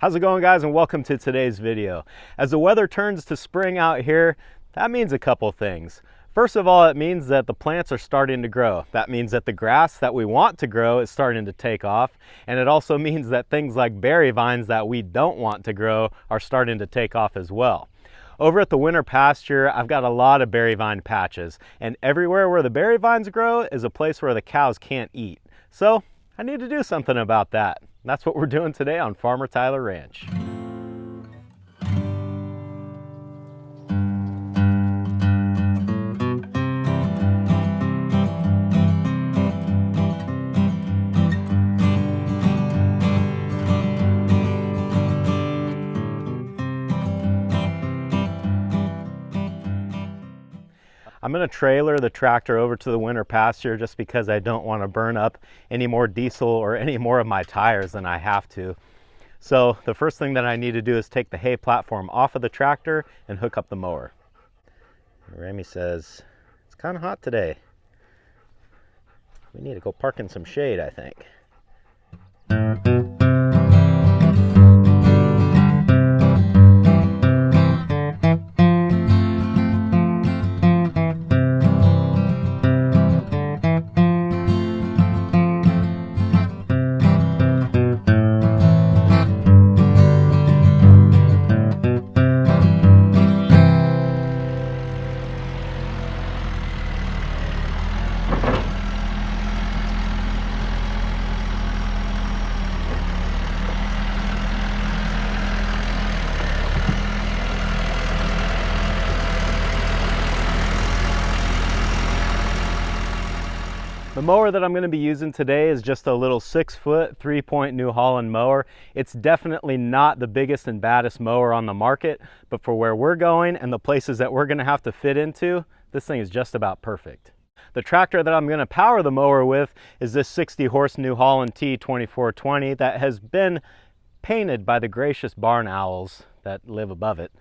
How's it going, guys, and welcome to today's video. As the weather turns to spring out here, that means a couple things. First of all, it means that the plants are starting to grow. That means that the grass that we want to grow is starting to take off, and it also means that things like berry vines that we don't want to grow are starting to take off as well. Over at the winter pasture, I've got a lot of berry vine patches, and everywhere where the berry vines grow is a place where the cows can't eat. So I need to do something about that. That's what we're doing today on Farmer Tyler Ranch. I'm going to trailer the tractor over to the winter pasture just because I don't want to burn up any more diesel or any more of my tires than I have to. So the first thing that I need to do is take the hay platform off of the tractor and hook up the mower. Remy says, it's kind of hot today. We need to go park in some shade, I think. The mower that I'm going to be using today is just a little 6-foot 3-point New Holland mower. It's definitely not the biggest and baddest mower on the market, but for where we're going and the places that we're going to have to fit into, this thing is just about perfect. The tractor that I'm going to power the mower with is this 60-horse New Holland T2420 that has been painted by the gracious barn owls that live above it.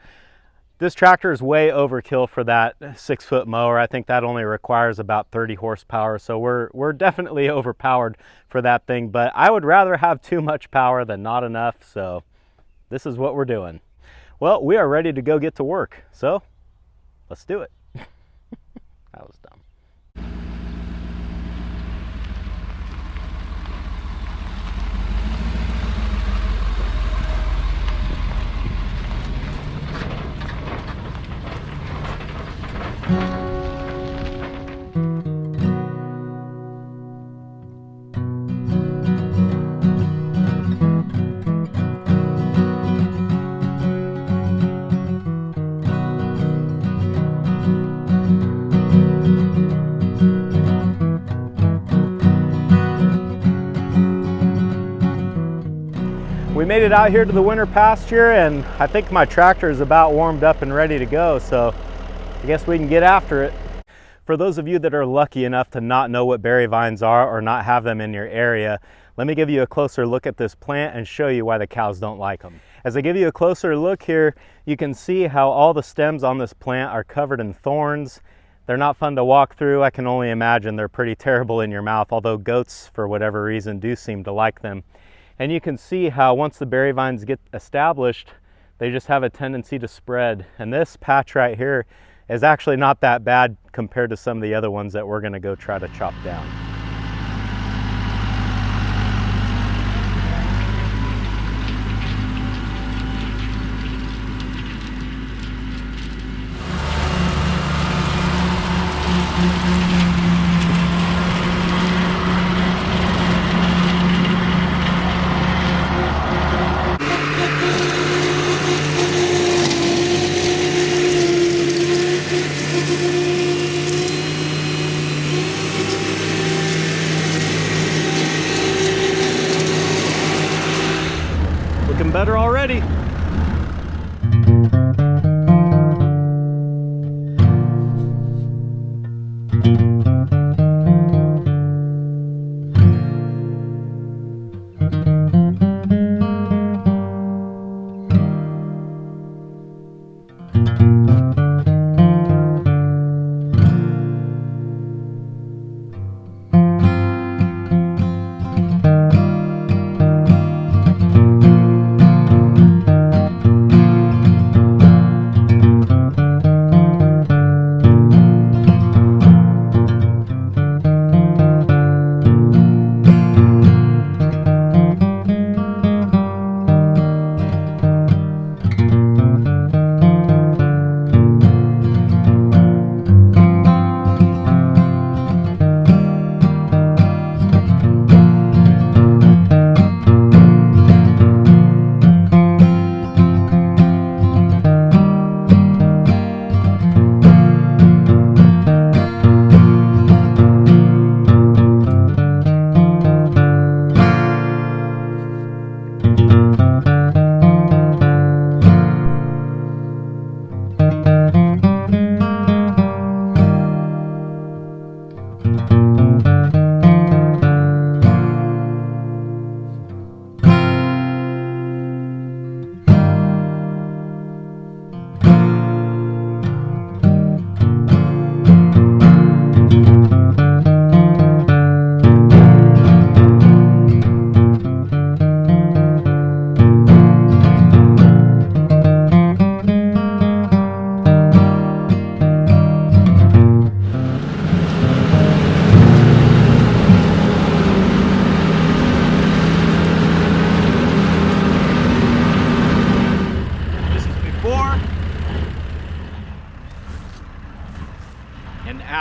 This tractor is way overkill for that 6-foot mower. I think that only requires about 30 horsepower, so we're definitely overpowered for that thing, but I would rather have too much power than not enough, so this is what we're doing. Well, we are ready to go get to work, so let's do it. That was dumb. We made it out here to the winter pasture, and I think my tractor is about warmed up and ready to go, so I guess we can get after it. For those of you that are lucky enough to not know what berry vines are or not have them in your area, let me give you a closer look at this plant and show you why the cows don't like them. As I give you a closer look here, you can see how all the stems on this plant are covered in thorns. They're not fun to walk through. I can only imagine they're pretty terrible in your mouth, although goats, for whatever reason, do seem to like them. And you can see how once the berry vines get established, they just have a tendency to spread. And this patch right here is actually not that bad compared to some of the other ones that we're gonna go try to chop down. Looking better already.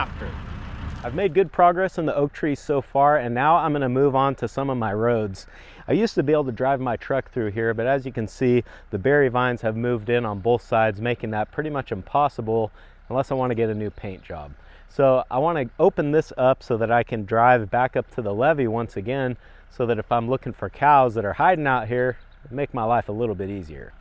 after. I've made good progress in the oak trees so far, and now I'm going to move on to some of my roads. I used to be able to drive my truck through here, but as you can see, the berry vines have moved in on both sides, making that pretty much impossible unless I want to get a new paint job. So I want to open this up so that I can drive back up to the levee once again, so that if I'm looking for cows that are hiding out here, it'll make my life a little bit easier.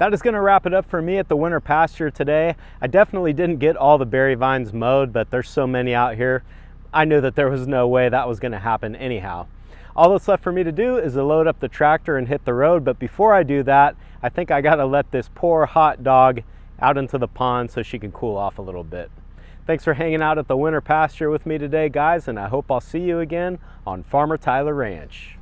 That is going to wrap it up for me at the winter pasture today. I definitely didn't get all the berry vines mowed, but there's so many out here. I knew that there was no way that was going to happen anyhow. All that's left for me to do is to load up the tractor and hit the road, but before I do that, I think I got to let this poor hot dog out into the pond so she can cool off a little bit. Thanks for hanging out at the winter pasture with me today, guys, and I hope I'll see you again on Farmer Tyler Ranch.